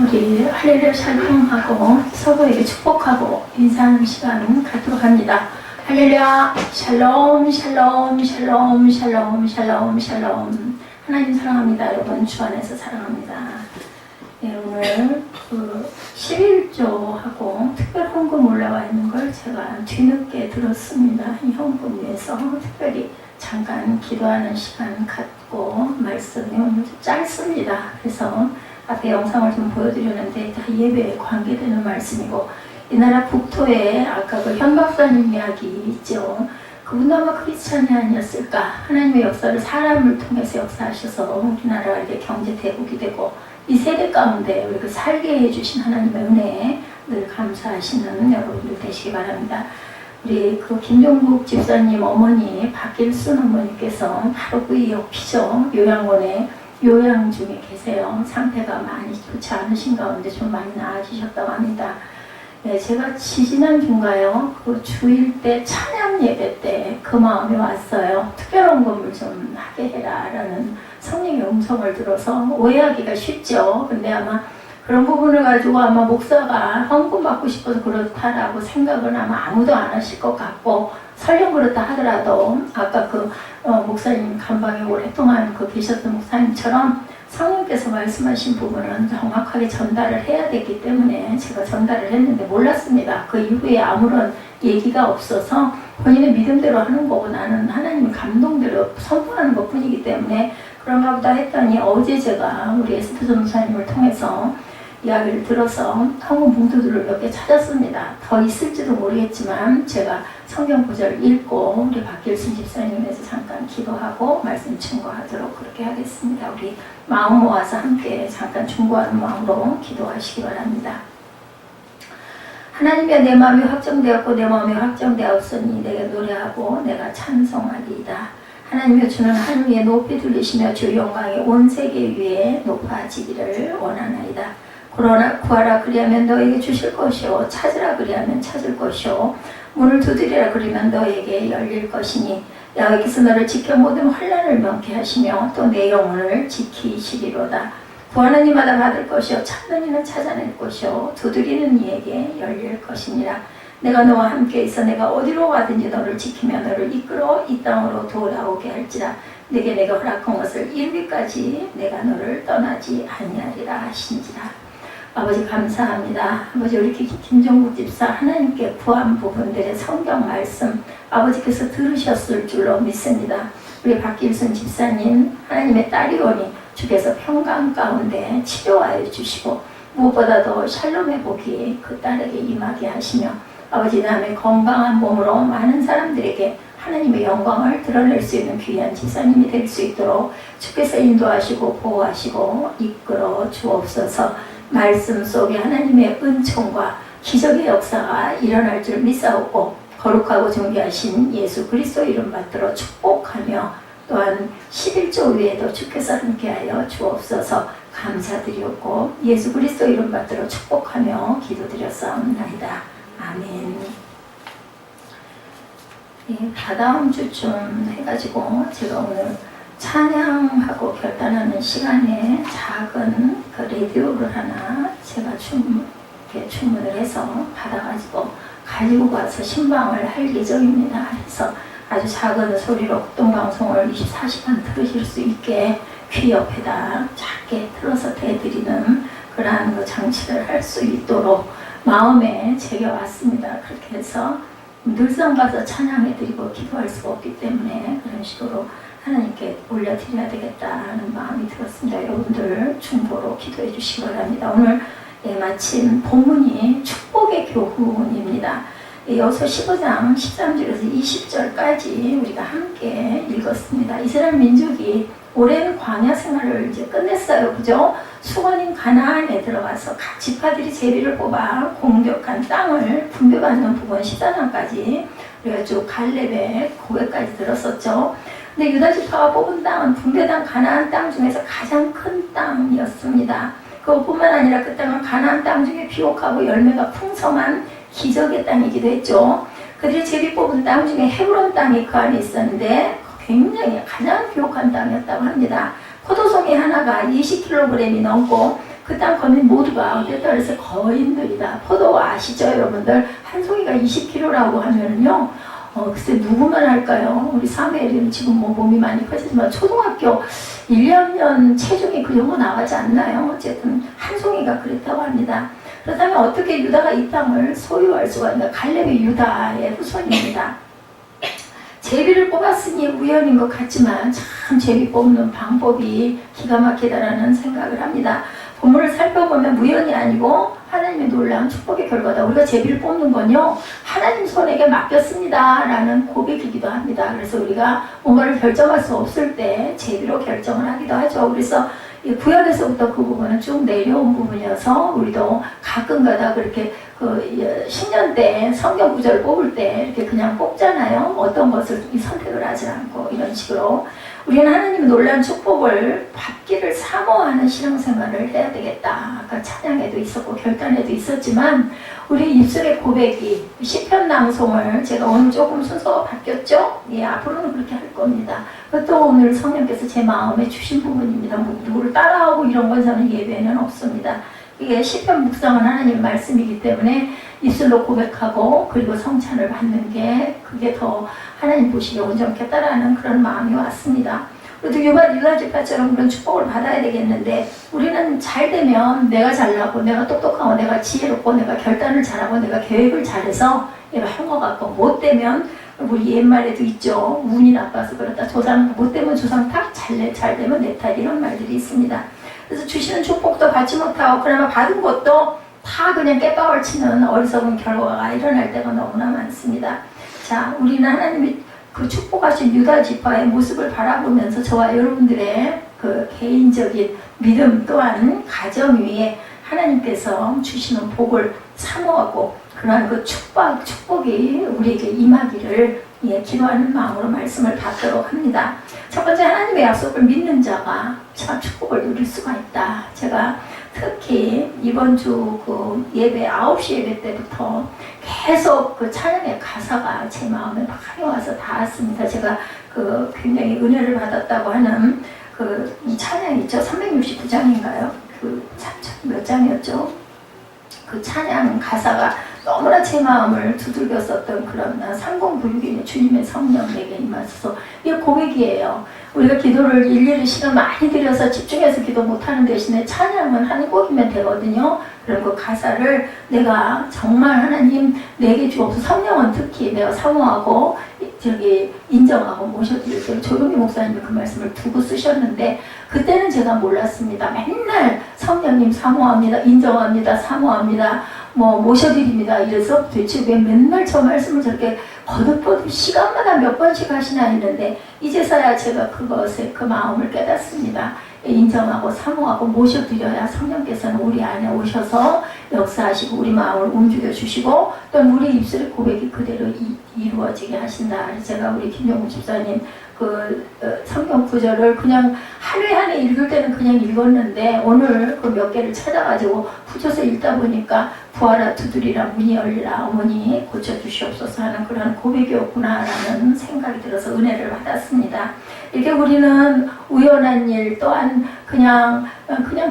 우리 할렐루야 샬롬하고 서로에게 축복하고 인사하는 시간 갖도록 합니다. 할렐루야 샬롬 샬롬 샬롬 샬롬 샬롬 샬롬. 하나님 사랑합니다. 여러분 주 안에서 사랑합니다. 네, 오늘 11조하고 특별 헌금 올라와 있는 걸 제가 뒤늦게 들었습니다. 이 헌금 위해서 특별히 잠깐 기도하는 시간 갖고 말씀이 오늘 짧습니다. 그래서 앞에 영상을 좀 보여드렸는데 다 예배에 관계되는 말씀이고, 이 나라 북토에 아까 그 현 박사님 이야기 있죠. 그분도 아마 크리스찬이 아니었을까. 하나님의 역사를 사람을 통해서 역사하셔서 우리나라가 이렇게 경제 대국이 되고 이 세대 가운데 우리 살게 해주신 하나님의 은혜에 늘 감사하시는 여러분들 되시기 바랍니다. 우리 그 김종국 집사님 어머니 박길순 어머니께서 바로 그 옆이죠. 요양원에 요양 중에 계세요. 상태가 많이 좋지 않으신 가운데 좀 많이 나아지셨다고 합니다. 네, 제가 지지난주인가요? 그 주일 때 찬양 예배 때 그 마음이 왔어요. 특별한 건물 좀 하게 해라 라는 성령의 음성을 들어서 오해하기가 쉽죠. 근데 아마 그런 부분을 가지고 아마 목사가 헌금 받고 싶어서 그렇다라고 생각은 아마 아무도 안 하실 것 같고, 설령 그렇다 하더라도 아까 그 목사님 간방에 오랫동안 계셨던 목사님처럼 성령께서 말씀하신 부분은 정확하게 전달을 해야 되기 때문에 제가 전달을 했는데 몰랐습니다. 그 이후에 아무런 얘기가 없어서 본인의 믿음대로 하는 거고 나는 하나님 감동대로 선포하는 것 뿐이기 때문에 그런가 보다 했더니 어제 제가 우리 에스터 전도사님을 통해서 이야기를 들어서 헌금 봉투들을 몇 개 찾았습니다. 더 있을지도 모르겠지만 제가 성경 구절 읽고 우리 박길순 집사님에서 잠깐 기도하고 말씀 충고하도록 그렇게 하겠습니다. 우리 마음 모아서 함께 잠깐 충고하는 마음으로 기도하시기 바랍니다. 하나님이여, 내 마음이 확정되었고 내 마음이 확정되었으니 내가 노래하고 내가 찬송하리이다. 하나님이여, 주는 하늘 위에 높이 들리시며 주 영광이 온 세계 위에 높아지기를 원하나이다. 구하라 그리하면 너에게 주실 것이요, 찾으라 그리하면 찾을 것이요, 문을 두드리라 그리면 너에게 열릴 것이니 여호와께서 너를 지켜 모든 환난을 면케 하시며 또 내 영혼을 지키시리로다. 구하는 이마다 받을 것이요, 찾는 이는 찾아낼 것이요, 두드리는 이에게 열릴 것이니라. 내가 너와 함께 있어 내가 어디로 가든지 너를 지키며 너를 이끌어 이 땅으로 돌아오게 할지라. 내가 허락한 것을 이루기까지 내가 너를 떠나지 아니하리라 하신지라. 아버지 감사합니다. 아버지 우리 김종국 집사 하나님께 구한 부분들의 성경 말씀 아버지께서 들으셨을 줄로 믿습니다. 우리 박길순 집사님 하나님의 딸이오니 주께서 평강 가운데 치료하여 주시고 무엇보다도 샬롬의 복이 그 딸에게 임하게 하시며 아버지 다음에 건강한 몸으로 많은 사람들에게 하나님의 영광을 드러낼 수 있는 귀한 집사님이 될 수 있도록 주께서 인도하시고 보호하시고 이끌어 주옵소서. 말씀 속에 하나님의 은총과 기적의 역사가 일어날 줄 믿사옵고 거룩하고 존귀하신 예수 그리스도 이름 받들어 축복하며 또한 11조 위에도 주께서 함께하여 주옵소서 감사드리옵고 예수 그리스도 이름 받들어 축복하며 기도드렸사옵나이다. 아멘. 다다음 주쯤 해가지고 제가 오늘 찬양하고 결단하는 시간에 작은 라디오를 하나 제가 주문을 해서 받아가지고 가지고 가서 신방을 할 예정입니다. 그래서 아주 작은 소리로 극동방송을 24시간 들으실 수 있게 귀 옆에다 작게 틀어서 대드리는 그러한 장치를 할 수 있도록 마음에 새겨왔습니다. 그렇게 해서 늘상 가서 찬양해드리고 기도할 수가 없기 때문에 그런 식으로 하나님께 올려드려야 되겠다는 마음이 들었습니다. 여러분들 중보로 기도해 주시기 바랍니다. 오늘 마침 본문이 축복의 교훈입니다. 여호수아 15장 13절에서 20절까지 우리가 함께 읽었습니다. 이스라엘 민족이 오랜 광야 생활을 이제 끝냈어요. 그죠? 수건인 가나안에 들어가서 각 지파들이 제비를 뽑아 공격한 땅을 분배받는 부분 14장까지 우리가 쭉 갈렙의 고백까지 들었었죠. 근데 유다 지파가 뽑은 땅은 분배당 가나안 땅 중에서 가장 큰 땅이었습니다. 그것뿐만 아니라 그 땅은 가나안 땅 중에 비옥하고 열매가 풍성한 기적의 땅이기도 했죠. 그들이 제비 뽑은 땅 중에 헤브론 땅이 그 안에 있었는데 굉장히 가장 비옥한 땅이었다고 합니다. 포도송이 하나가 20kg이 넘고 그 땅 거민 모두가 어땠다 그래서 거인들이다. 포도 아시죠 여러분들? 한 송이가 20kg라고 하면은요. 글쎄 누구만 할까요? 우리 사무엘은 지금 뭐 몸이 많이 커지지만 초등학교 1, 2학년 체중이 그 정도 나가지 않나요? 어쨌든 한 송이가 그랬다고 합니다. 그렇다면 어떻게 유다가 이 땅을 소유할 수가 있나? 갈렙이 유다의 후손입니다. 제비를 뽑았으니 우연인 것 같지만 참 제비 뽑는 방법이 기가 막히다라는 생각을 합니다. 본문을 살펴보면 우연이 아니고 하나님의 놀라운 축복의 결과다. 우리가 제비를 뽑는 건요 하나님 손에게 맡겼습니다 라는 고백이기도 합니다. 그래서 우리가 뭔가를 결정할 수 없을 때 제비로 결정을 하기도 하죠. 그래서 구약에서부터 그 부분은 쭉 내려온 부분이어서 우리도 가끔가다 그렇게 그 신년 때 성경 구절을 뽑을 때 이렇게 그냥 뽑잖아요. 어떤 것을 선택을 하지 않고 이런 식으로 우리는 하나님의 놀라운 축복을 받기를 사모하는 신앙생활을 해야 되겠다. 아까 찬양에도 있었고 결단에도 있었지만 우리 입술의 고백이 시편 낭송을 제가 오늘 조금 순서가 바뀌었죠? 예, 앞으로는 그렇게 할 겁니다. 그것도 오늘 성령께서 제 마음에 주신 부분입니다. 뭐 누구를 따라하고 이런 건 저는 예배는 없습니다. 이게 시편 묵상은 하나님의 말씀이기 때문에 입술로 고백하고 그리고 성찬을 받는 게 그게 더 하나님 보시기에 온전했다라는 그런 마음이 왔습니다. 그래도 유다 지파처럼 그런 축복을 받아야 되겠는데 우리는 잘 되면 내가 잘나고 내가 똑똑하고 내가 지혜롭고 내가 결단을 잘하고 내가 계획을 잘해서 얘가 한 것 같고 못 되면 우리 옛말에도 있죠. 운이 나빠서 그렇다. 조상 못 되면 조상 탓, 잘 되면 내 탓 이런 말들이 있습니다. 그래서 주시는 축복도 받지 못하고 그나마 받은 것도 다 그냥 깨박을 치는 어리석은 결과가 일어날 때가 너무나 많습니다. 자, 우리는 하나님이 그 축복하신 유다 지파의 모습을 바라보면서 저와 여러분들의 그 개인적인 믿음 또한 가정 위에 하나님께서 주시는 복을 사모하고 그러한 그 축복이 우리에게 임하기를 기도하는 마음으로 말씀을 받도록 합니다. 첫 번째, 하나님의 약속을 믿는 자가 참 축복을 누릴 수가 있다. 제가 특히 이번 주 그 예배 9시 예배 때부터 계속 그 찬양의 가사가 제 마음에 많이 와서 닿았습니다. 제가 그 굉장히 은혜를 받았다고 하는 그 이 찬양 있죠? 369장인가요? 그 몇 장이었죠? 그 찬양 가사가 너무나 제 마음을 두들겼었던 그런 3096인의 주님의 성령 내게 임하셔서 이게 고백이에요. 우리가 기도를 일일이 시간 많이 들여서 집중해서 기도 못하는 대신에 찬양은 한 곡이면 되거든요. 그런 그 가사를 내가 정말 하나님 내게 주옵소서. 성령은 특히 내가 사모하고 인정하고 모셔드릴 때 조용히 목사님이 그 말씀을 두고 쓰셨는데 그때는 제가 몰랐습니다. 맨날 성령님 사모합니다. 인정합니다. 사모합니다. 모셔드립니다. 이래서 도대체 왜 맨날 저 말씀을 저렇게 거듭거듭 시간마다 몇 번씩 하시나 했는데 이제서야 제가 그 마음을 깨닫습니다. 인정하고 사모하고 모셔드려야 성령께서는 우리 안에 오셔서 역사하시고 우리 마음을 움직여 주시고 또 우리 입술의 고백이 그대로 이루어지게 하신다. 제가 우리 김용우 집사님 그 성경 구절을 그냥 한 해 한 해 읽을 때는 그냥 읽었는데 오늘 그 몇 개를 찾아가지고 붙여서 읽다 보니까 부하라 두드리라 문이 열리라 어머니 고쳐주시옵소서 하는 그런 고백이었구나라는 생각이 들어서 은혜를 받았습니다. 이렇게 우리는 우연한 일 또한 그냥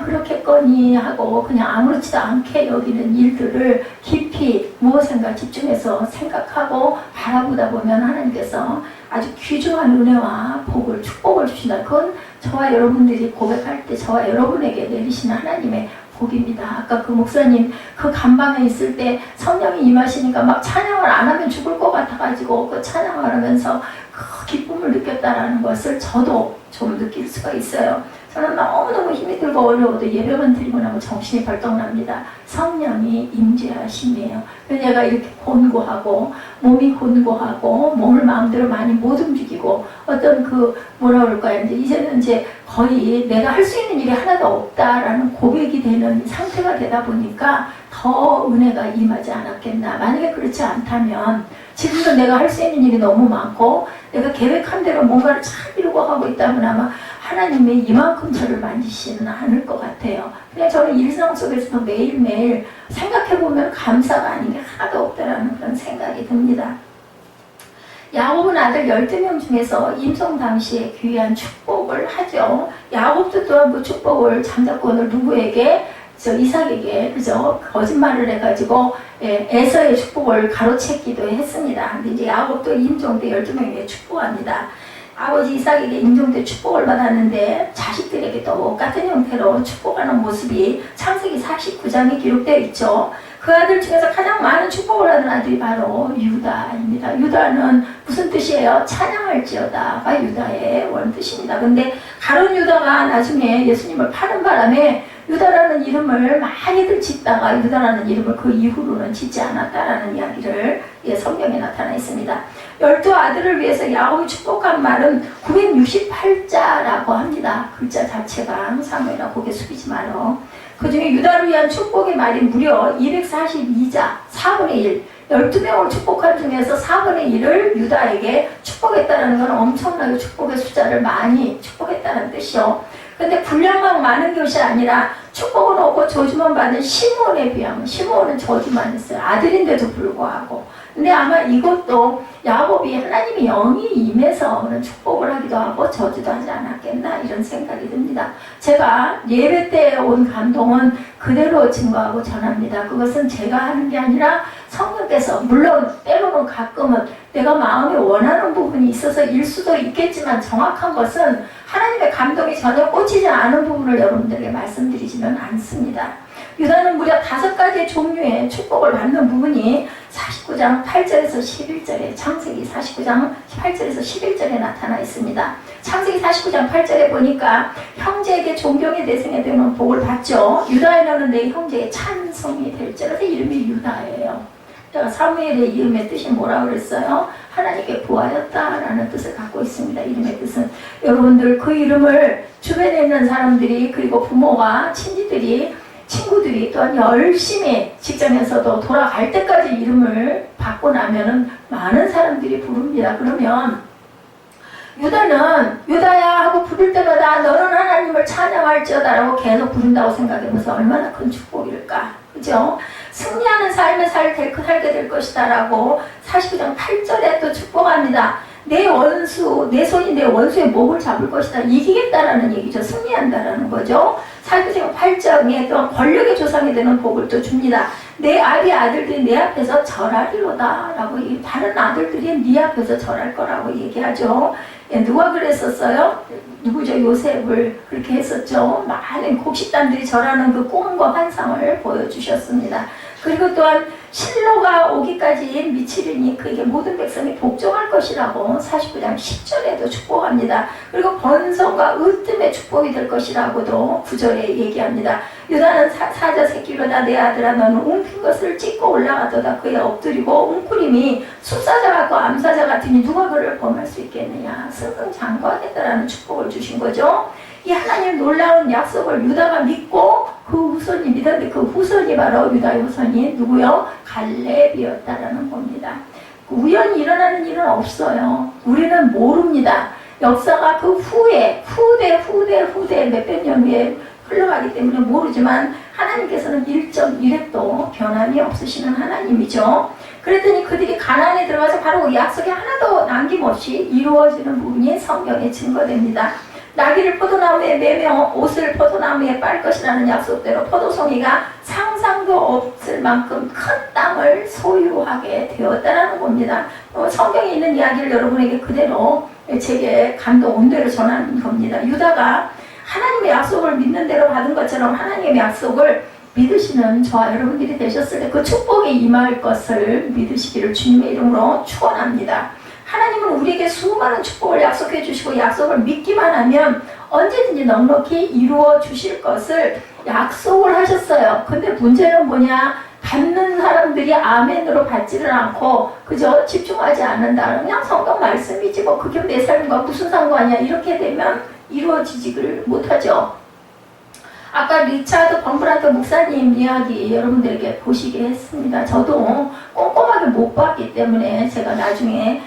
그렇겠거니 하고 그냥 아무렇지도 않게 여기는 일들을 깊이 무엇인가 집중해서 생각하고 바라보다 보면 하나님께서 아주 귀중한 은혜와 복을 축복을 주신다. 그건 저와 여러분들이 고백할 때 저와 여러분에게 내리시는 하나님의 복입니다. 아까 그 목사님 그 간방에 있을 때 성령이 임하시니까 막 찬양을 안 하면 죽을 것 같아가지고 그 찬양을 하면서 그 기쁨을 느꼈다라는 것을 저도 좀 느낄 수가 있어요. 저는 너무너무 힘이 들고 어려워도 예배만 드리고 나면 정신이 벌떡 납니다. 성령이 임재하심이에요. 내가 이렇게 곤고하고 몸이 곤고하고 몸을 마음대로 많이 못 움직이고 어떤 뭐라 그럴까요? 이제는 거의 내가 할 수 있는 일이 하나도 없다라는 고백이 되는 상태가 되다 보니까 더 은혜가 임하지 않았겠나. 만약에 그렇지 않다면 지금도 내가 할 수 있는 일이 너무 많고 내가 계획한 대로 뭔가를 잘 이루고 가고 있다면 아마 하나님이 이만큼 저를 만지시는 않을 것 같아요. 그냥 저는 일상 속에서도 매일매일 생각해보면 감사가 아닌 게 하나도 없다라는 그런 생각이 듭니다. 야곱은 아들 12명 중에서 임종 당시에 귀한 축복을 하죠. 야곱도 또한 그 축복을 잠자권을 누구에게? 저 이삭에게 그죠 거짓말을 해가지고 에서의 축복을 가로챘기도 했습니다. 근데 이제 야곱도 임종대 12명에게 축복합니다. 아버지 이삭에게 임종대 축복을 받았는데 자식들에게 똑같은 형태로 축복하는 모습이 창세기 49장에 기록되어 있죠. 그 아들 중에서 가장 많은 축복을 받은 아들이 바로 유다입니다. 유다는 무슨 뜻이에요? 찬양할지어다가 유다의 원뜻입니다. 근데 가룟 유다가 나중에 예수님을 파는 바람에 유다라는 이름을 많이들 짓다가 유다라는 이름을 그 이후로는 짓지 않았다라는 이야기를 성경에 나타나 있습니다. 12아들을 위해서 야곱이 축복한 말은 968자라고 합니다. 글자 자체가 사무엘아 고개 숙이지 말어. 그 중에 유다를 위한 축복의 말이 무려 242자, 4분의 1. 12명을 축복한 중에서 4분의 1을 유다에게 축복했다는 건 엄청나게 축복의 숫자를 많이 축복했다는 뜻이요. 근데 분량만 많은 것이 아니라 축복은 없고 저주만 받은 시므온에 비하면, 시므온은 저주만 했어요. 아들인데도 불구하고. 근데 아마 이것도 야곱이 하나님의 영이 임해서 그런 축복을 하기도 하고 저주도 하지 않았겠나 이런 생각이 듭니다. 제가 예배 때 온 감동은 그대로 증거하고 전합니다. 그것은 제가 하는 게 아니라 성령께서, 물론 때로는 가끔은 내가 마음에 원하는 부분이 있어서 일 수도 있겠지만 정확한 것은 하나님의 감동이 전혀 꽂히지 않은 부분을 여러분들에게 말씀드리지는 않습니다. 유다는 무려 5가지의 종류의 축복을 받는 부분이 49장 8절에서 11절에, 창세기 49장 8절에서 11절에 나타나 있습니다. 창세기 49장 8절에 보니까 형제에게 존경의 대상이 되는 복을 받죠. 유다에는 내 형제의 찬송이 될지라. 이름이 유다예요. 사무엘의 이름의 뜻이 뭐라고 그랬어요? 하나님께 구하였다라는 뜻을 갖고 있습니다. 이름의 뜻은. 여러분들 그 이름을 주변에 있는 사람들이, 그리고 부모가, 친구들이 또한 열심히 직장에서도 돌아갈 때까지 이름을 받고 나면은 많은 사람들이 부릅니다. 그러면 유다는 유다야 하고 부를 때마다 너는 하나님을 찬양할지어다 라고 계속 부른다고 생각해보세요. 얼마나 큰 축복일까. 그죠? 승리하는 삶을 살게 될 것이다 라고 49장 8절에 또 축복합니다. 내 원수, 내 손이 내 원수의 목을 잡을 것이다. 이기겠다라는 얘기죠. 승리한다라는 거죠. 49장 8절에 또 권력의 조상이 되는 복을 또 줍니다. 내 아들들이 내 앞에서 절하리로다 라고, 다른 아들들이 네 앞에서 절할 거라고 얘기하죠. 누가 그랬었어요? 누구죠? 요셉을 그렇게 했었죠. 많은 곡식단들이 절하는 그 꿈과 환상을 보여주셨습니다. 그리고 또한 실로가 오기까지 미치리니 그에게 모든 백성이 복종할 것이라고 49장 10절에도 축복합니다. 그리고 번성과 으뜸의 축복이 될 것이라고도 9절에 얘기합니다. 유다는 사자 새끼로다. 내 아들아 너는 웅핀 것을 찢고 올라가도다. 그에 엎드리고 웅크림이 숫사자 같고 암사자 같으니 누가 그를 범할 수 있겠느냐. 승승장구하겠다라는 축복을 주신 거죠. 이 하나님의 놀라운 약속을 유다가 믿고 그 후손이 믿었는데 그 후손이 바로 유다의 후손이 누구요? 갈렙이었다라는 겁니다. 우연히 일어나는 일은 없어요. 우리는 모릅니다. 역사가 그 후대 몇백 년 후에 흘러가기 때문에 모르지만 하나님께서는 1.1획도 변함이 없으시는 하나님이죠. 그랬더니 그들이 가나안에 들어가서 바로 그 약속이 하나도 남김없이 이루어지는 부분이 성경에 증거됩니다. 나귀를 포도나무에 매며 옷을 포도나무에 빨 것이라는 약속대로 포도송이가 상상도 없을 만큼 큰 땅을 소유하게 되었다는 겁니다. 성경에 있는 이야기를 여러분에게 그대로 제게 감동 온 대로 전하는 겁니다. 유다가 하나님의 약속을 믿는 대로 받은 것처럼 하나님의 약속을 믿으시는 저와 여러분들이 되셨을 때 그 축복이 임할 것을 믿으시기를 주님의 이름으로 축원합니다. 하나님은 우리에게 수많은 축복을 약속해 주시고 약속을 믿기만 하면 언제든지 넉넉히 이루어 주실 것을 약속을 하셨어요. 근데 문제는 뭐냐? 받는 사람들이 아멘으로 받지를 않고 그저 집중하지 않는다. 그냥 성경 말씀이지 뭐 그게 내 삶과 무슨 상관이야. 이렇게 되면 이루어지지를 못하죠. 아까 리차드 범브라트 목사님 이야기 여러분들에게 보시게 했습니다. 저도 꼼꼼하게 못 봤기 때문에 제가 나중에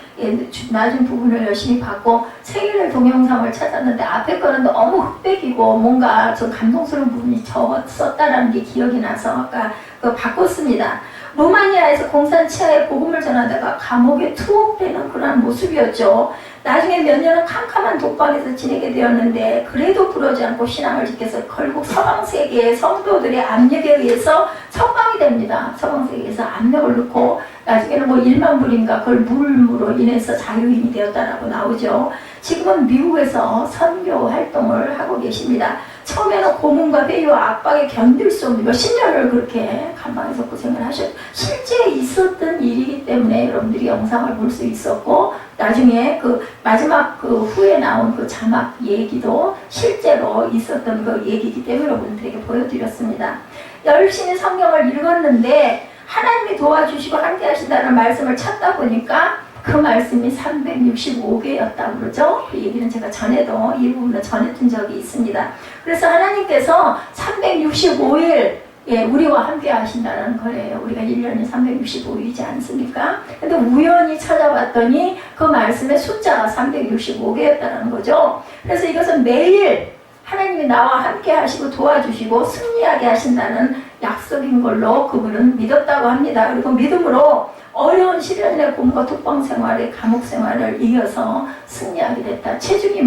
낮은 부분을 열심히 받고 생일날 동영상을 찾았는데 앞에 거는 너무 흑백이고 뭔가 좀 감동스러운 부분이 적었었다라는 게 기억이 나서 아까 바꿨습니다. 루마니아에서 공산 치하에 복음을 전하다가 감옥에 투옥되는 그런 모습이었죠. 나중에 몇 년은 캄캄한 독방에서 지내게 되었는데 그래도 그러지 않고 신앙을 지켜서 결국 서방세계의 성도들의 압력에 의해서 석방이 됩니다. 서방세계에서 압력을 넣고 나중에는 뭐 1만 불인가 그걸 물음으로 인해서 자유인이 되었다라고 나오죠. 지금은 미국에서 선교 활동을 하고 계십니다. 처음에는 고문과 회유와 압박에 견딜 수 없는 몇십 년을 그렇게 감방에서 고생을 하셨고 실제 있었던 일이기 때문에 여러분들이 영상을 볼 수 있었고 나중에 그 마지막 그 후에 나온 그 자막 얘기도 실제로 있었던 그 얘기이기 때문에 여러분들에게 보여드렸습니다. 열심히 성경을 읽었는데 하나님이 도와주시고 함께 하신다는 말씀을 찾다 보니까 그 말씀이 365개였다고 그러죠. 그 얘기는 제가 전에도 이 부분을 전해준 적이 있습니다. 그래서 하나님께서 365일 우리와 함께 하신다는 거예요. 우리가 1년이 365일이지 않습니까? 근데 우연히 찾아봤더니 그 말씀의 숫자가 365개였다는 거죠. 그래서 이것은 매일 하나님이 나와 함께 하시고 도와주시고 승리하게 하신다는 약속인 걸로 그분은 믿었다고 합니다. 그리고 믿음으로 어려운 시련의 고문과 독방 생활의 감옥 생활을 이겨서 승리하게 됐다. 체중이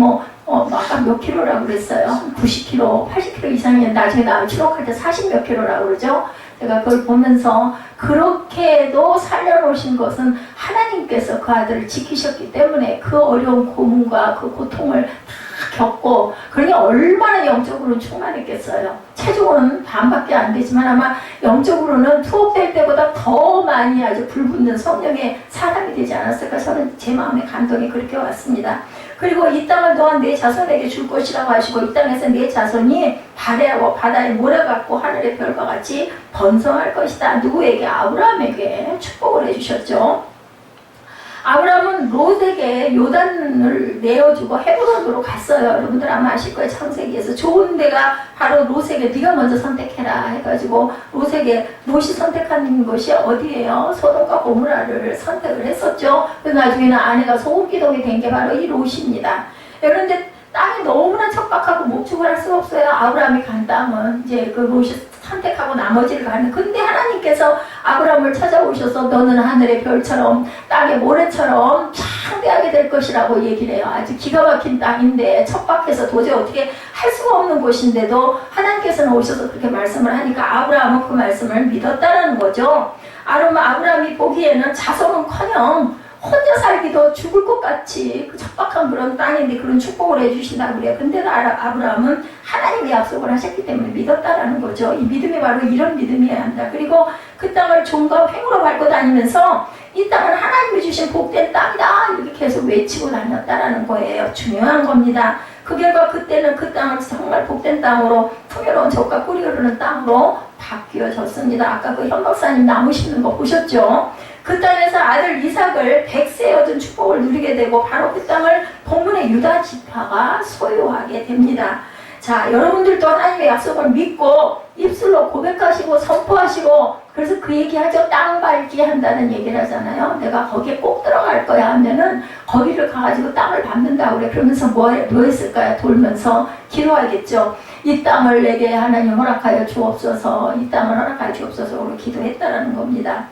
아까 몇 킬로라고 그랬어요? 90킬로, 80킬로 이상이면 나중에 나면 추록할 때 40몇 킬로라고 그러죠? 제가 그걸 보면서 그렇게도 살려놓으신 것은 하나님께서 그 아들을 지키셨기 때문에 그 어려운 고문과 그 고통을 다 겪고 그러니 얼마나 영적으로는 충만했겠어요. 체중은 반밖에 안 되지만 아마 영적으로는 투옥될 때보다 더 많이 아주 불붙는 성령의 사람이 되지 않았을까. 저는 제 마음의 감동이 그렇게 왔습니다. 그리고 이 땅을 또한 내 자손에게 줄 것이라고 하시고 이 땅에서 내 자손이 바다의 모래 같고 하늘의 별과 같이 번성할 것이다. 누구에게? 아브라함에게 축복을 해주셨죠. 아브라함은 롯에게 요단을 내어주고 헤브론으로 갔어요. 여러분들 아마 아실 거예요. 창세기에서 좋은 데가 바로 롯에게 네가 먼저 선택해라 해가지고 롯이 선택한 것이 어디예요? 소돔과 고모라를 선택을 했었죠. 그래서 나중에는 아내가 소금기둥이 된 게 바로 이 롯입니다. 그런데 땅이 너무나 척박하고 목축을 할 수가 없어요. 아브라함이 간 땅은 이제 그 롯이 선택하고 나머지를 가는. 근데 하나님께서 아브라함을 찾아오셔서 너는 하늘의 별처럼 땅의 모래처럼 창대하게 될 것이라고 얘기를 해요. 아주 기가 막힌 땅인데 척박해서 도저히 어떻게 할 수가 없는 곳인데도 하나님께서는 오셔서 그렇게 말씀을 하니까 아브라함은 그 말씀을 믿었다는 거죠. 아브라함이 보기에는 자손은커녕 혼자 살기도 죽을 것 같이 그 척박한 그런 땅인데 그런 축복을 해주신다고 그래요. 근데도 아브라함은 하나님의 약속을 하셨기 때문에 믿었다라는 거죠. 이 믿음이 바로 이런 믿음이어야 한다. 그리고 그 땅을 종과 횡으로 밟고 다니면서 이 땅은 하나님이 주신 복된 땅이다 이렇게 계속 외치고 다녔다라는 거예요. 중요한 겁니다. 그 결과 그때는 그 땅을 정말 복된 땅으로 풍요로운 젖과 꿀이 흐르는 땅으로 바뀌어졌습니다. 아까 그 현 박사님 나무 심는 거 보셨죠? 그 땅에서 아들 이삭을 100세에 얻은 축복을 누리게 되고 바로 그 땅을 본문의 유다 지파가 소유하게 됩니다. 자, 여러분들도 하나님의 약속을 믿고 입술로 고백하시고 선포하시고 그래서 그 얘기하죠. 땅 밟기 한다는 얘기를 하잖아요. 내가 거기에 꼭 들어갈 거야 하면은 거기를 가가지고 땅을 밟는다고 그래. 그러면서 뭐 했을까요? 돌면서 기도하겠죠. 이 땅을 내게 하나님 허락하여 주옵소서. 이 땅을 허락하여 주옵소서로 기도했다라는 겁니다.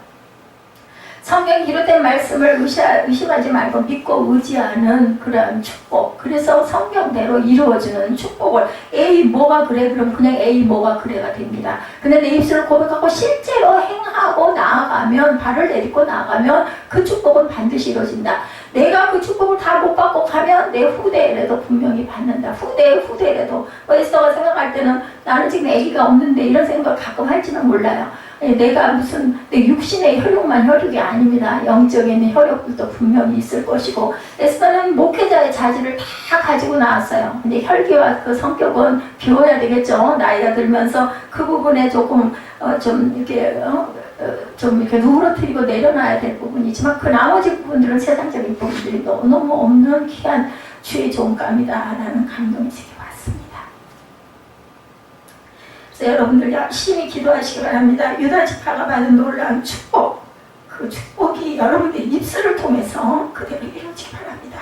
성경에 기록된 말씀을 의심하지 말고 믿고 의지하는 그런 축복. 그래서 성경대로 이루어지는 축복을 에이 뭐가 그래? 그럼 그냥 에이 뭐가 그래가 됩니다. 근데 내 입술을 고백하고 실제로 행하고 나아가면 발을 내딛고 나아가면 그 축복은 반드시 이루어진다. 내가 그 축복을 다 못 받고 가면 내 후대에라도 분명히 받는다. 후대에라도 에스더가 생각할 때는 나는 지금 애기가 없는데 이런 생각을 가끔 할지는 몰라요. 내가 무슨 내 육신의 혈육만 혈육이 아닙니다. 영적인 혈육들도 분명히 있을 것이고 에스더는 목회자의 자질을 다 가지고 나왔어요. 근데 혈기와 그 성격은 비워야 되겠죠. 나이가 들면서 그 부분에 조금 좀 이렇게 누그러뜨리고 내려놔야 될 부분이지만 그 나머지 부분들은 세상적인 부분들이 너무 없는 귀한 주의 종감이다라는 감동이 제게 왔습니다. 그래서 여러분들 열심히 기도하시기 바랍니다. 유다 지파가 받은 놀라운 축복, 그 축복이 여러분들 입술을 통해서 그대로 이루어지기 바랍니다.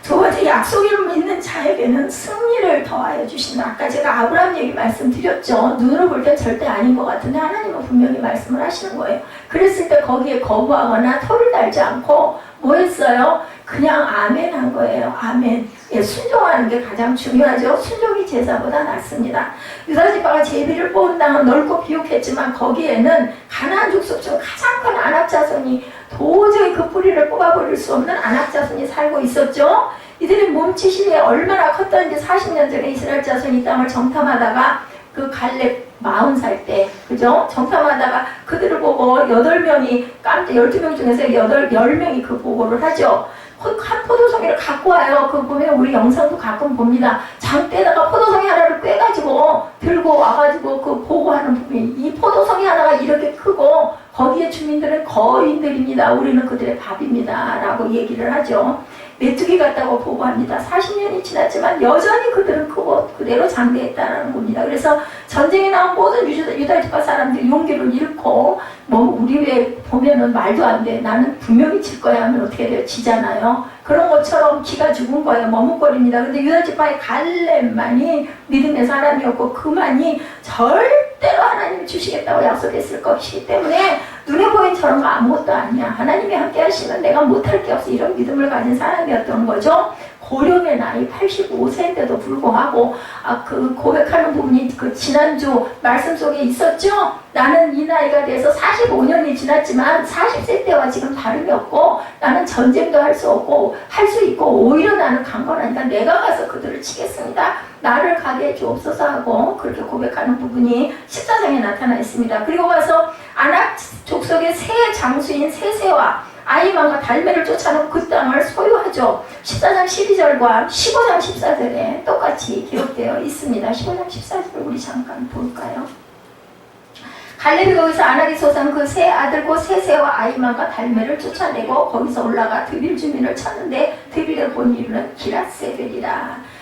두 번째, 약속을 믿는 자에게는 승리를 더하여 주신다. 아까 제가 아브라함 얘기 말씀드렸죠. 눈으로 볼 땐 절대 아닌 것 같은데 하나님은 분명히 말씀을 하시는 거예요. 그랬을 때 거기에 거부하거나 토를 달지 않고 뭐 했어요? 그냥 아멘 한 거예요. 아멘. 예, 순종하는 게 가장 중요하죠. 순종이 제사보다 낫습니다. 유다지파가 제비를 뽑은 땅은 넓고 비옥했지만 거기에는 가나안 족속 중 가장 큰 아낙 자손이 도저히 그 뿌리를 뽑아버릴 수 없는 아낙 자손이 살고 있었죠. 이들이 몸치실에 얼마나 컸던지 40년 전에 이스라엘 자손이 이 땅을 정탐하다가 그 갈렙 40살 때, 그죠? 정탐하다가 그들을 보고 8명이, 12명 중에서 10명이 그 보고를 하죠. 한 포도송이를 갖고 와요. 그거 보면 우리 영상도 가끔 봅니다. 장대에다가 포도송이 하나를 꿰가지고 들고 와가지고 그 보고하는 부분이, 이 포도송이 하나가 이렇게 크고 거기에 주민들은 거인들입니다. 우리는 그들의 밥입니다. 라고 얘기를 하죠. 메뚜기 같다고 보고합니다. 40년이 지났지만 여전히 그들은 크고 그대로 장대했다는 겁니다. 그래서 전쟁에 나온 모든 유다지파 사람들이 용기를 잃고 뭐 우리 왜 보면은 말도 안 돼. 나는 분명히 질 거야 하면 어떻게 돼요? 지잖아요. 그런 것처럼 기가 죽은 거예요. 머뭇거립니다. 근데 유다지파의 갈렙만이 믿음의 사람이었고 그만이 절대로 하나님이 주시겠다고 약속했을 것이기 때문에 눈에 보이는 저런 거 아무것도 아니야. 하나님이 함께 하시면 내가 못할 게 없어. 이런 믿음을 가진 사람이었던 거죠. 고령의 나이 85세인데도 불구하고 그 고백하는 부분이 그 지난주 말씀 속에 있었죠. 나는 이 나이가 돼서 45년이 지났지만 40세 때와 지금 다름이 없고 나는 전쟁도 할 수 없고 할 수 있고 오히려 나는 강건하니까 내가 가서 그들을 치겠습니다. 나를 가게 해주옵소서 하고 그렇게 고백하는 부분이 14장에 나타나 있습니다. 그리고 와서 아낙 족속의 세 장수인 세세와 아이만과 달메를 쫓아놓고 그 땅을 소유하죠. 14장 12절과 15장 14절에 똑같이 기록되어 있습니다. 15장 14절을 우리 잠깐 볼까요? 갈렙이 거기서 아낙의 소산 그 세 아들고 세세와 아이만과 달메를 쫓아내고 거기서 올라가 드빌 주민을 찾는데 드빌의 본 이름은 기랏세벨이라.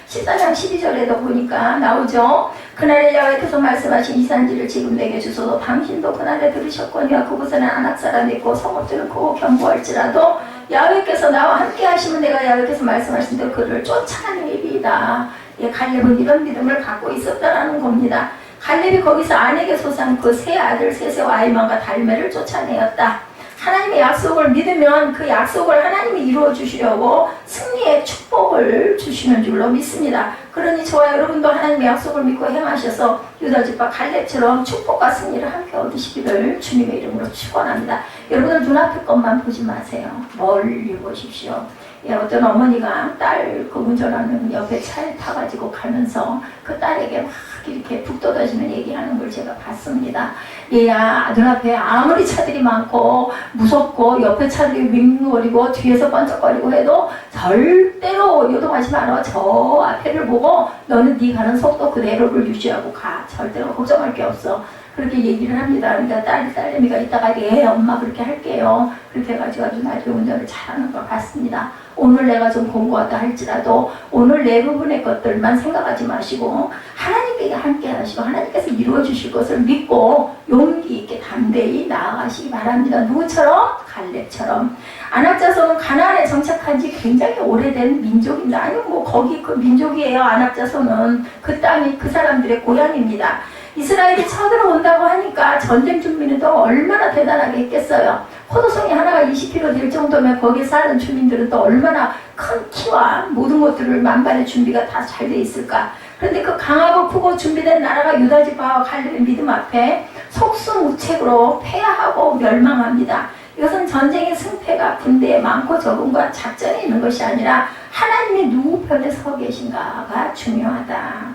14장 12절에도 보니까 나오죠. 그날에 야훼께서 말씀하신 이 산지를 지금 내게 주소서. 당신도 그날에 들으셨거니와 그곳에는 아낙 사람이 있고 성읍들은 크고 견고할지라도 야훼께서 나와 함께 하시면 내가 야훼께서 말씀하신 대로 그를 쫓아내리이다. 예, 갈렙은 이런 믿음을 갖고 있었다라는 겁니다. 갈렙이 거기서 아넥의 소산 그 세 아들 세세와 아이만과 달메를 쫓아내었다. 하나님의 약속을 믿으면 그 약속을 하나님이 이루어 주시려고 승리의 축복을 주시는 줄로 믿습니다. 그러니 저와 여러분도 하나님의 약속을 믿고 행하셔서 유다지파 갈렙처럼 축복과 승리를 함께 얻으시기를 주님의 이름으로 축원합니다. 여러분들 눈앞의 것만 보지 마세요. 멀리 보십시오. 예, 어떤 어머니가 딸 그 운전하는 옆에 차에 타가지고 가면서 그 딸에게 막 이렇게 북 떠다지는 얘기하는 걸 제가 봤습니다. 얘야, 눈앞에 아무리 차들이 많고 무섭고 옆에 차들이 윙거리고 뒤에서 번쩍거리고 해도 절대로 요동하지 마라. 저 앞에를 보고 너는 네 가는 속도 그대로를 유지하고 가. 절대로 걱정할 게 없어. 그렇게 얘기를 합니다. 그러니까 딸내미가 이따가 예 엄마 그렇게 할게요. 그렇게 해가지고 아주 나중에 운전을 잘하는 걸 봤습니다. 오늘 내가 좀 공부하다 할지라도 오늘 내 부분의 것들만 생각하지 마시고 하나님께 함께 하시고 하나님께서 이루어 주실 것을 믿고 용기 있게 담대히 나아가시기 바랍니다. 누구처럼? 갈렙처럼. 아낙 자손은 가나안에 정착한 지 굉장히 오래된 민족입니다. 아니 뭐 거기 그 민족이에요. 아낙 자손은 그 땅이 그 사람들의 고향입니다. 이스라엘이 쳐들어온다고 하니까 전쟁 준비는 또 얼마나 대단하게 했겠어요. 포도송이 하나가 20kg 될 정도면 거기에 사는 주민들은 또 얼마나 큰 키와 모든 것들을 만반의 준비가 다 잘 돼 있을까. 그런데 그 강하고 크고 준비된 나라가 유다지파와 갈렙의 믿음 앞에 속수무책으로 패하고 멸망합니다. 이것은 전쟁의 승패가 군대에 많고 적은과 작전에 있는 것이 아니라 하나님이 누구 편에 서 계신가가 중요하다.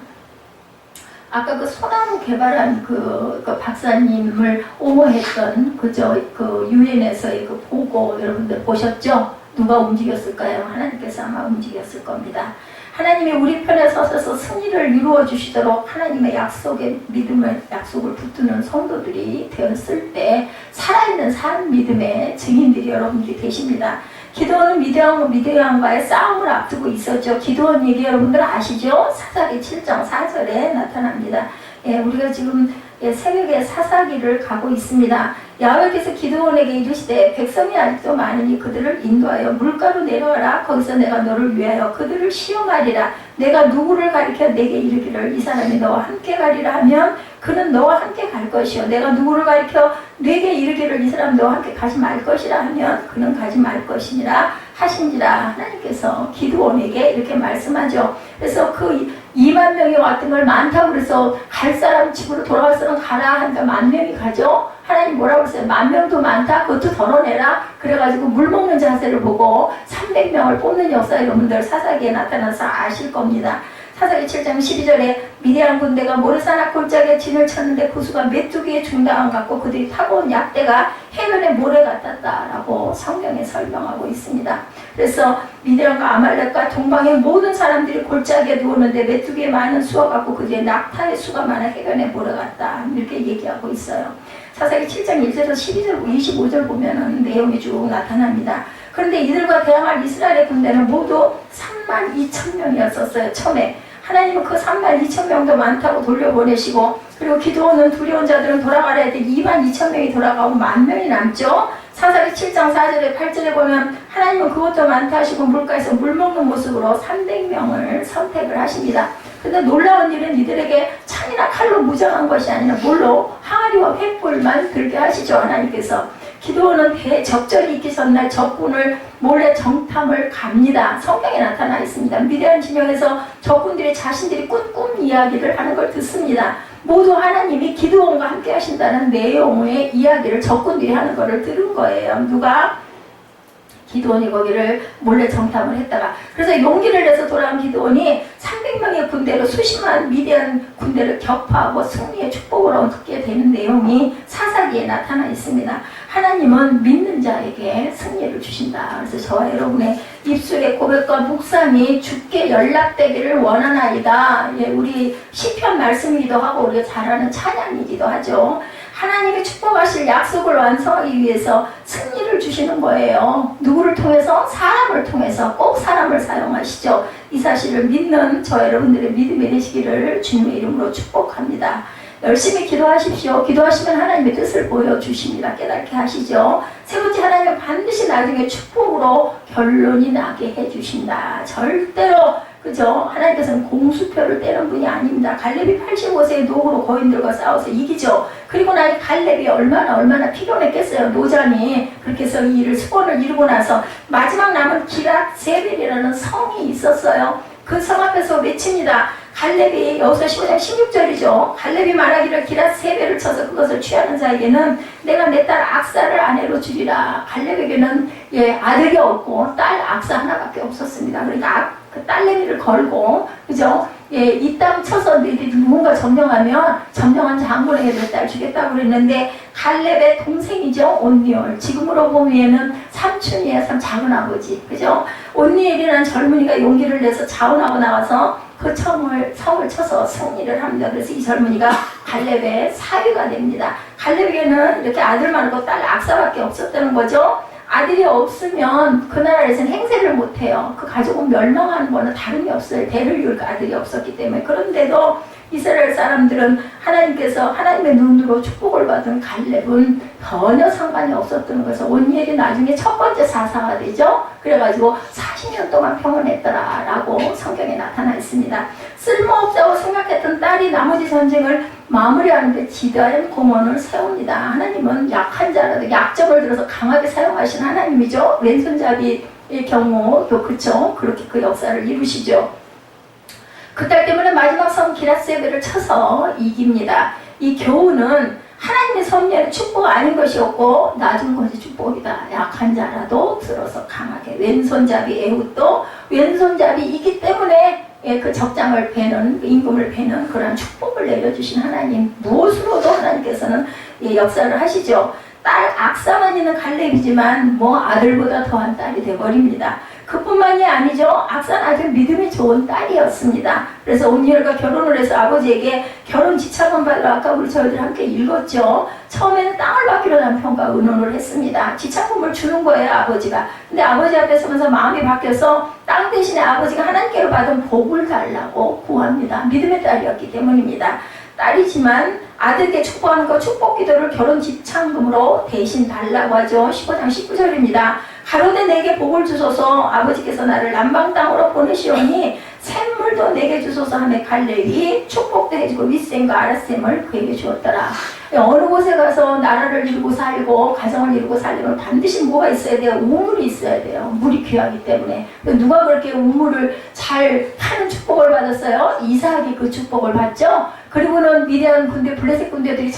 아까 그 소나무 개발한 그 박사님을 옹호했던 그 유엔에서의 그 보고 여러분들 보셨죠? 누가 움직였을까요? 하나님께서 아마 움직였을 겁니다. 하나님이 우리 편에 서서 승리를 이루어 주시도록 하나님의 약속의 믿음을 약속을 붙드는 성도들이 되었을 때 살아있는 산 믿음의 증인들이 여러분들이 되십니다. 기드온은 미디안과의 싸움을 앞두고 있었죠. 기드온 얘기 여러분들 아시죠? 사사기 7장 4절에 나타납니다. 예, 우리가 지금 새벽에 사사기를 가고 있습니다. 야훼께서 기드온에게 이르시되 백성이 아직도 많으니 그들을 인도하여 물가로 내려와라. 거기서 내가 너를 위하여 그들을 시험하리라. 내가 누구를 가리켜 내게 이르기를 이 사람이 너와 함께 가리라 하면 그는 너와 함께 갈 것이요 내가 누구를 가리켜 내게 이르기를 이 사람 너와 함께 가지 말 것이라 하면 그는 가지 말 것이니라 하신지라. 하나님께서 기드온에게 이렇게 말씀하죠. 그래서 그 2만 명이 왔던 걸 많다고 그래서 갈 사람 집으로 돌아갈 사람 가라 하니까 10,000명이 가죠. 하나님 뭐라고 그랬어요? 10,000명도 많다? 그것도 덜어내라. 그래가지고 물 먹는 자세를 보고 300명을 뽑는 역사 여러분들 사사기에 나타나서 아실 겁니다. 사사기 7장 12절에 미디안 군대가 모래산 골짜기에 진을 쳤는데 그 수가 메뚜기의 중당한 같고 그들이 타고 온 약대가 해변에 모래 같았다라고 성경에 설명하고 있습니다. 그래서 미디안과 아말렉과 동방의 모든 사람들이 골짜기에 누웠는데 메뚜기의 많은 수와 같고 그들의 낙타의 수가 많아 해변에 모래 같다 이렇게 얘기하고 있어요. 사사기 7장 1절에서 12절 25절 보면은 내용이 쭉 나타납니다. 그런데 이들과 대항할 이스라엘의 군대는 모두 32,000명이었었어요. 처음에 하나님은 그 32,000명도 많다고 돌려보내시고 그리고 기드온은 두려운 자들은 돌아가라 했더니 22,000명이 돌아가고 10,000명이 남죠. 사사기 7장 4절에 8절에 보면 하나님은 그것도 많다 하시고 물가에서 물 먹는 모습으로 300명을 선택을 하십니다. 근데 놀라운 일은 이들에게 창이나 칼로 무장한 것이 아니라 뭘로? 항아리와 횃불만 들게 하시죠. 하나님께서. 기드온은 적절히 있기 전날 적군을 몰래 정탐을 갑니다. 성경에 나타나 있습니다. 미디안 진영에서 적군들이 자신들이 꿈 이야기를 하는 걸 듣습니다. 모두 하나님이 기드온과 함께 하신다는 내용의 이야기를 적군들이 하는 것을 들은 거예요. 누가? 기드온이 거기를 몰래 정탐을 했다가 그래서 용기를 내서 돌아온 기드온이 300명의 군대로 수십만 미디안 군대를 격파하고 승리의 축복을 얻게 되는 내용이 사사기에 나타나 있습니다. 하나님은 믿는 자에게 승리를 주신다. 그래서 저와 여러분의 입술의 고백과 묵상이 주께 연락되기를 원하나이다. 우리 시편 말씀이기도 하고 우리가 잘 아는 찬양이기도 하죠. 하나님이 축복하실 약속을 완성하기 위해서 승리를 주시는 거예요. 누구를 통해서? 사람을 통해서. 꼭 사람을 사용하시죠. 이 사실을 믿는 저 여러분들의 믿음이 되시기를 주님의 이름으로 축복합니다. 열심히 기도하십시오. 기도하시면 하나님의 뜻을 보여주십니다. 깨닫게 하시죠. 세 번째, 하나님은 반드시 나중에 축복으로 결론이 나게 해주신다. 절대로 그죠? 하나님께서는 공수표를 떼는 분이 아닙니다. 갈렙이 85세의 노후로 거인들과 싸워서 이기죠. 그리고 나니 갈렙이 얼마나 피곤했겠어요. 노장이. 그렇게 해서 이 일을 수건을 이루고 나서 마지막 남은 기랏세벨이라는 성이 있었어요. 그 성 앞에서 외칩니다. 갈렙이 여기서 15장 16절이죠. 갈렙이 말하기를 기랏세벨을 쳐서 그것을 취하는 자에게는 내가 내 딸 악사를 아내로 주리라. 갈렙에게는 아들이 없고 딸 악사 하나밖에 없었습니다. 그러니까 그 딸내미를 걸고 그죠? 이 땅 쳐서 너희들이 누군가 점령하면 점령한 장군에게 내 딸 주겠다고 그랬는데 갈렙의 동생이죠. 온니엘. 지금으로 보면은 삼촌이에요. 작은 아버지. 그죠? 온니엘이라는 젊은이가 용기를 내서 자원하고 나와서 그 성을 쳐서 승리를 합니다. 그래서 이 젊은이가 갈렙의 사위가 됩니다. 갈렙에게는 이렇게 아들 많고 딸 악사밖에 없었다는 거죠. 아들이 없으면 그 나라에서는 행세를 못해요. 그 가족은 멸망하는 거는 다름이 없어요. 대를 이을 아들이 없었기 때문에. 그런데도 이스라엘 사람들은 하나님께서 하나님의 눈으로 축복을 받은 갈렙은 전혀 상관이 없었던 거에서 온니엘이 나중에 첫 번째 사사가 되죠. 그래가지고 40년 동안 평온했더라 라고 성경에 나타나 있습니다. 쓸모없다고 생각했던 딸이 나머지 전쟁을 마무리하는데 지대한 공헌을 세웁니다. 하나님은 약한 자라도 약점을 들어서 강하게 사용하신 하나님이죠. 왼손잡이의 경우도 그렇죠. 그렇게 그 역사를 이루시죠. 그 딸 때문에 마지막 성 기랏세벨을 쳐서 이깁니다. 이 교훈은 하나님의 섭리는 축복 아닌 것이었고 낮은 것이 축복이다. 약한 자라도 들어서 강하게. 왼손잡이 에훗도 왼손잡이이기 때문에 그 적장을 베는 임금을 베는 그런 축복을 내려주신 하나님. 무엇으로도 하나님께서는 역사를 하시죠. 딸 악사만 있는 갈렙이지만 아들보다 더한 딸이 되어버립니다. 그뿐만이 아니죠. 악사는 아주 믿음이 좋은 딸이었습니다. 그래서 온니엘과 결혼을 해서 아버지에게 결혼 지참을 받으러 아까 우리 저희들 함께 읽었죠. 처음에는 땅을 받기로 남편과 의논을 했습니다. 지참금을 주는 거예요, 아버지가. 근데 아버지 앞에 서면서 마음이 바뀌어서 땅 대신에 아버지가 하나님께로 받은 복을 달라고 구합니다. 믿음의 딸이었기 때문입니다. 딸이지만 아들에게 축복하는 거 축복 기도를 결혼 집창금으로 대신 달라고 하죠. 15장 19절입니다. 가로되 내게 복을 주소서 아버지께서 나를 남방 땅으로 보내시오니 샘물도 내게 주소서 하며 갈렙이 축복도 해주고 윗셈과 아랫셈을 그에게 주었더라. 어느 곳에 가서 나라를 이루고 살고 가정을 이루고 살려면 반드시 뭐가 있어야 돼요? 우물이 있어야 돼요. 물이 귀하기 때문에. 누가 그렇게 우물을 잘 파는 축복을 받았어요? 이삭이 그 축복을 받죠. 그리고는 미디안 군대 블레셋 군대들이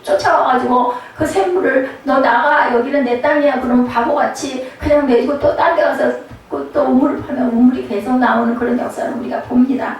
쫓아와가지고 그 샘물을 너 나가 여기는 내 땅이야 그러면 바보같이 그냥 내주고 또 딴 데 가서 또 우물을 파면 우물이 계속 나오는 그런 역사를 우리가 봅니다.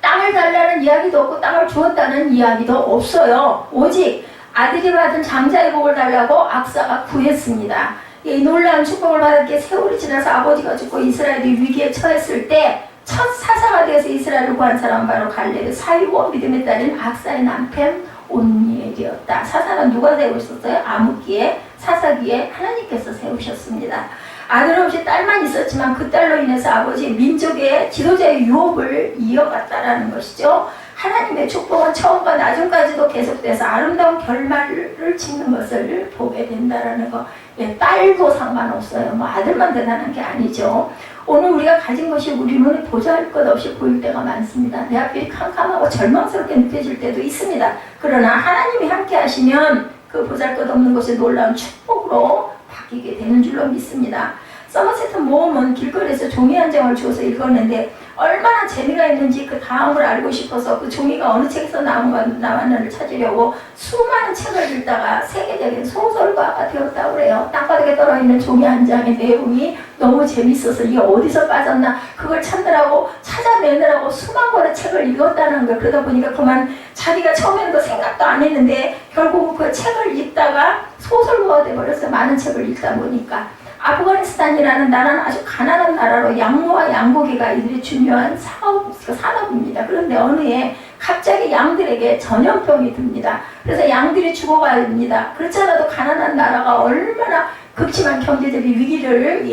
땅을 달라는 이야기도 없고 땅을 주었다는 이야기도 없어요. 오직 아들이 받은 장자의 복을 달라고 악사가 구했습니다. 이 놀라운 축복을 받았기에 세월이 지나서 아버지가 죽고 이스라엘이 위기에 처했을 때 첫 사사가 되어서 이스라엘을 구한 사람은 바로 갈렙의 사위고 믿음의 딸인 악사의 남편 온니엘이었다. 사사는 누가 세우셨어요? 아무기에 사사기에 하나님께서 세우셨습니다. 아들 없이 딸만 있었지만 그 딸로 인해서 아버지 민족의 지도자의 유업을 이어갔다라는 것이죠. 하나님의 축복은 처음과 나중까지도 계속돼서 아름다운 결말을 짓는 것을 보게 된다라는 거. 예, 딸도 상관없어요. 뭐 아들만 대단한 게 아니죠. 오늘 우리가 가진 것이 우리 눈에 보잘것없이 보일 때가 많습니다. 내 앞이 캄캄하고 절망스럽게 느껴질 때도 있습니다. 그러나 하나님이 함께 하시면 그 보잘것없는 것이 놀라운 축복으로 바뀌게 되는 줄로 믿습니다. 서머셋 모험은 길거리에서 종이 한 장을 주어서 읽었는데 얼마나 재미가 있는지 그 다음을 알고 싶어서 그 종이가 어느 책에서 나왔는지를 찾으려고 수많은 책을 읽다가 세계적인 소설가가 되었다고 그래요. 땅바닥에 떨어있는 종이 한 장의 내용이 너무 재밌어서 이게 어디서 빠졌나 그걸 찾느라고 찾아내느라고 수만 권의 책을 읽었다는 거예요. 그러다 보니까 그만 자기가 처음에는 그 생각도 안 했는데 결국 그 책을 읽다가 소설가가 돼버렸어요. 많은 책을 읽다 보니까. 아프가니스탄이라는 나라는 아주 가난한 나라로 양모와 양고기가 이들이 중요한 산업입니다. 그런데 어느 해 갑자기 양들에게 전염병이 듭니다. 그래서 양들이 죽어갑니다. 그렇지 않아도 가난한 나라가 얼마나 극심한 경제적 위기를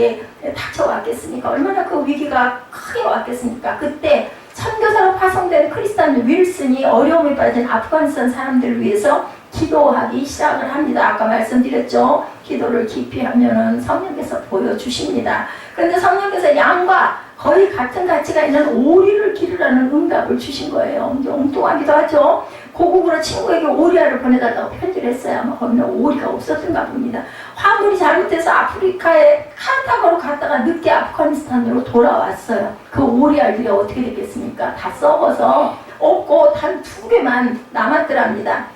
닥쳐왔겠습니까? 얼마나 그 위기가 크게 왔겠습니까? 그때 선교사로 파송된 크리스찬 윌슨이 어려움에 빠진 아프가니스탄 사람들을 위해서 기도하기 시작을 합니다. 아까 말씀드렸죠. 기도를 깊이 하면은 성령께서 보여주십니다. 그런데 성령께서 양과 거의 같은 가치가 있는 오리를 기르라는 응답을 주신 거예요. 엉뚱하기도 하죠. 고국으로 친구에게 오리알을 보내달라고 편지를 했어요. 아마 거기는 오리가 없었던가 봅니다. 화물이 잘못해서 아프리카에 칸타고로 갔다가 늦게 아프가니스탄으로 돌아왔어요. 그 오리알들이 어떻게 됐겠습니까? 다 썩어서 없고 단 2개만 남았더랍니다.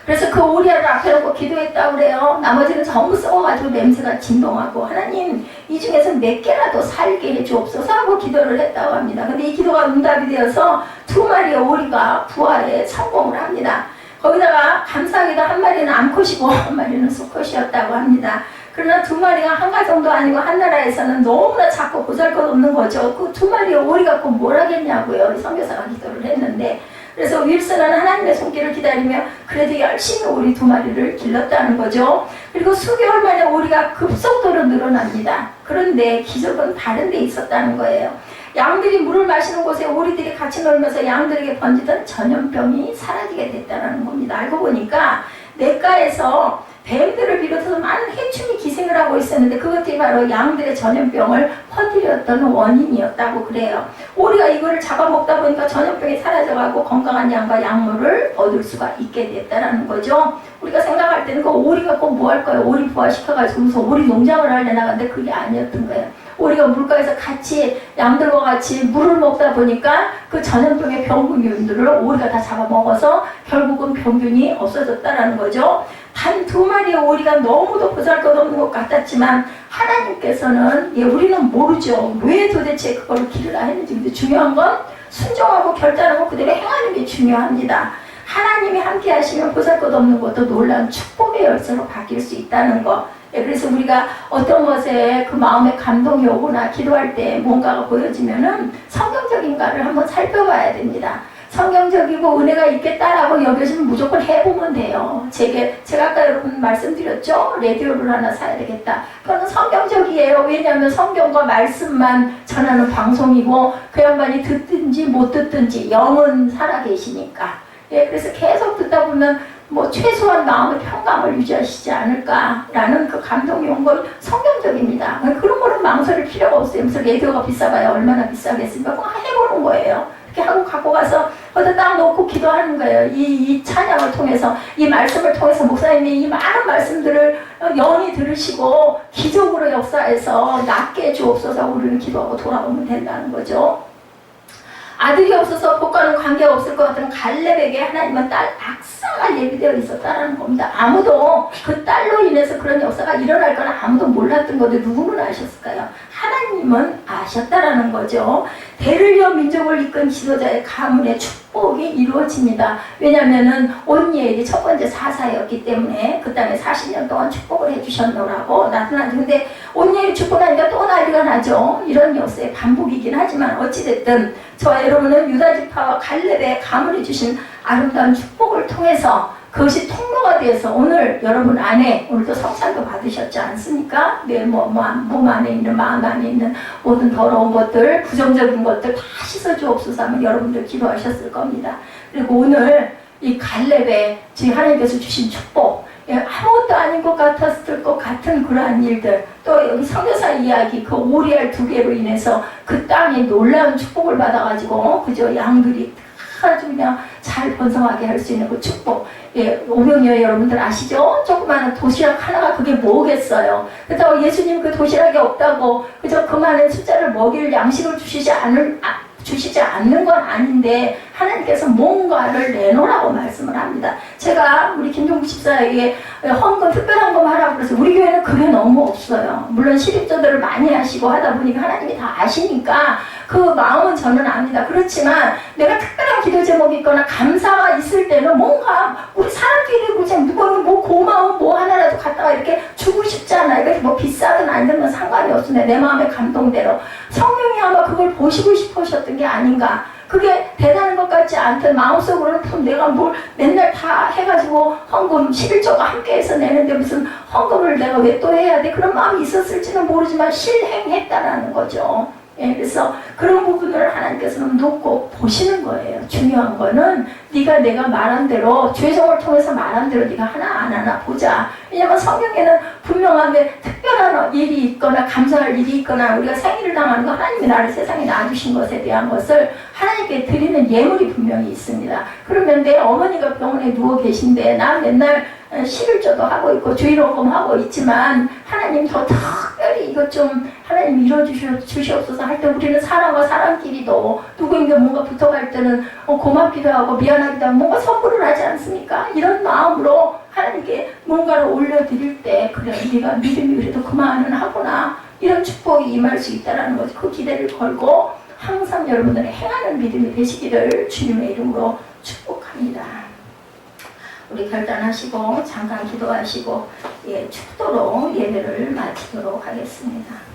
그래서 그 오리알을 앞에 놓고 기도했다고 그래요. 나머지는 전부 썩어가지고 냄새가 진동하고 하나님 이 중에서 몇 개라도 살게 해주옵소서 하고 기도를 했다고 합니다. 근데 이 기도가 응답이 되어서 2마리의 오리가 부활에 성공을 합니다. 거기다가 감사하게도 1마리는 암컷이고 1마리는 수컷이었다고 합니다. 그러나 2마리가 한 가정도 아니고 한 나라에서는 너무나 작고 보잘것없는 거죠. 그 2마리의 오리 갖고 뭘 하겠냐고요. 선교사가 기도를 했는데 그래서 윌슨은 하나님의 손길을 기다리며 그래도 열심히 오리 2마리를 길렀다는 거죠. 그리고 수개월 만에 오리가 급속도로 늘어납니다. 그런데 기적은 다른 데 있었다는 거예요. 양들이 물을 마시는 곳에 오리들이 같이 놀면서 양들에게 번지던 전염병이 사라지게 됐다는 겁니다. 알고 보니까 냇가에서 뱀들을 비롯해서 많은 해충이 기생을 하고 있었는데 그것들이 바로 양들의 전염병을 퍼뜨렸던 원인이었다고 그래요. 오리가 이거를 잡아먹다 보니까 전염병이 사라져가고 건강한 양과 약물을 얻을 수가 있게 됐다는 거죠. 우리가 생각할 때는 그 오리가 꼭 뭐 할 거예요? 오리 부화시켜가지고 무슨 오리 농장을 하려나 근데 그게 아니었던 거예요. 오리가 물가에서 같이 양들과 같이 물을 먹다 보니까 그 전염병의 병균들을 오리가 다 잡아먹어서 결국은 병균이 없어졌다는 거죠. 단 2마리의 오리가 너무도 보잘것없는 것 같았지만 하나님께서는 우리는 모르죠. 왜 도대체 그걸 기르라 했는지. 근데 중요한 건 순종하고 결단하고 그대로 행하는 게 중요합니다. 하나님이 함께 하시면 보잘것없는 것도 놀라운 축복의 열쇠로 바뀔 수 있다는 것. 그래서 우리가 어떤 것에 그 마음에 감동이 오거나 기도할 때 뭔가가 보여지면은 성경적인가를 한번 살펴봐야 됩니다. 성경적이고 은혜가 있겠다라고 여겨지면 무조건 해보면 돼요. 제가 아까 여러분 말씀드렸죠? 라디오를 하나 사야 되겠다. 그거는 성경적이에요. 왜냐하면 성경과 말씀만 전하는 방송이고 그 양반이 듣든지 못 듣든지 영은 살아계시니까. 예, 그래서 계속 듣다 보면 뭐 최소한 마음의 평강을 유지하시지 않을까라는 그 감동이 온 건 성경적입니다. 그런 거는 망설일 필요가 없어요. 무슨 라디오가 비싸봐요. 얼마나 비싸겠습니까? 그거 해보는 거예요. 이렇게 하고 갖고 가서 어디 딱 놓고 기도하는 거예요. 이 찬양을 통해서, 이 말씀을 통해서 목사님이 이 많은 말씀들을 영이 들으시고 기적으로 역사해서 낫게 주옵소서 우리는 기도하고 돌아오면 된다는 거죠. 아들이 없어서 복과는 관계가 없을 것 같은 갈렙에게 하나님은 딸 악사가 예비되어 있었다는 겁니다. 아무도 그 딸로 인해서 그런 역사가 일어날 건 아무도 몰랐던 건데 누구는 아셨을까요? 하나님은 아셨다라는 거죠. 대를 이어 민족을 이끈 지도자의 가문의 축복이 이루어집니다. 왜냐하면은 온니엘이 첫 번째 사사였기 때문에 그 땅에 40년 동안 축복을 해주셨노라고 나타나죠. 근데 온니엘이 죽고 나니까 또 난리가 나죠. 이런 역사의 반복이긴 하지만 어찌됐든 저와 여러분은 유다지파와 갈렙의 가문이 주신 아름다운 축복을 통해서 그것이 통로가 되어서 오늘 여러분 안에 오늘도 성찬도 받으셨지 않습니까? 내 몸 안에 있는 마음 안에 있는 모든 더러운 것들 부정적인 것들 다 씻어주옵소서 하면 여러분들 기도하셨을 겁니다. 그리고 오늘 이 갈렙의 지금 하나님께서 주신 축복 아무것도 아닌 것 같았을 것 같은 그러한 일들 또 여기 선교사 이야기 그 오리알 2개로 인해서 그 땅에 놀라운 축복을 받아가지고 그저 양들이 아주 그냥 잘 번성하게 할 수 있는 그 축복. 예, 오병이어 여러분들 아시죠? 조그마한 도시락 하나가 그게 뭐겠어요. 그렇다고 예수님 그 도시락이 없다고 그저 그만한 숫자를 먹일 양식을 주시지 않는 건 아닌데 하나님께서 뭔가를 내놓으라고 말씀을 합니다. 제가 우리 김종국 집사에게 헌금 특별한 거 하라고 그래서 우리 교회는 그게 너무 없어요. 물론 시립조들을 많이 하시고 하다 보니까 하나님이 다 아시니까 그 마음은 저는 압니다. 그렇지만 내가 특별한 기도 제목이 있거나 감사가 있을 때는 뭔가 우리 사람끼리 그냥 누구는 뭐 고마운 뭐 하나라도 갖다가 이렇게 주고 싶잖아요. 이렇게 뭐 비싸든 아니든 상관이 없습니다. 내 마음의 감동대로 성령이 아마 그걸 보시고 싶으셨던 게 아닌가. 그게 대단한 것 같지 않든 마음속으로는 내가 뭘 맨날 다 해가지고 헌금 11조가 함께해서 내는데 무슨 헌금을 내가 왜 또 해야 돼? 그런 마음이 있었을지는 모르지만 실행했다라는 거죠. 예, 그래서 그런 부분을 하나님께서는 놓고 보시는 거예요. 중요한 거는 네가 내가 말한 대로 죄송을 통해서 말한 대로 네가 하나 안 하나 보자. 왜냐하면 성경에는 분명하게 특별한 일이 있거나 감사할 일이 있거나 우리가 생일을 당하는 거 하나님이 나를 세상에 놔주신 것에 대한 것을 하나님께 드리는 예물이 분명히 있습니다. 그러면 내 어머니가 병원에 누워 계신데 난 맨날 11조도 하고 있고 주일호금 하고 있지만 하나님 더 특별히 이것 좀 하나님 이뤄주시옵소서 할 때 우리는 사람과 사람끼리도 누구에게 뭔가 붙어갈 때는 고맙기도 하고 미안하기도 하고 뭔가 선물을 하지 않습니까? 이런 마음으로 하나님께 뭔가를 올려드릴 때 그래 네가 믿음이 그래도 그만은 하구나 이런 축복이 임할 수 있다는 거죠. 그 기대를 걸고 항상 여러분들의 행하는 믿음이 되시기를 주님의 이름으로 축복합니다. 우리 결단하시고 잠깐 기도하시고 축도로 예배를 마치도록 하겠습니다.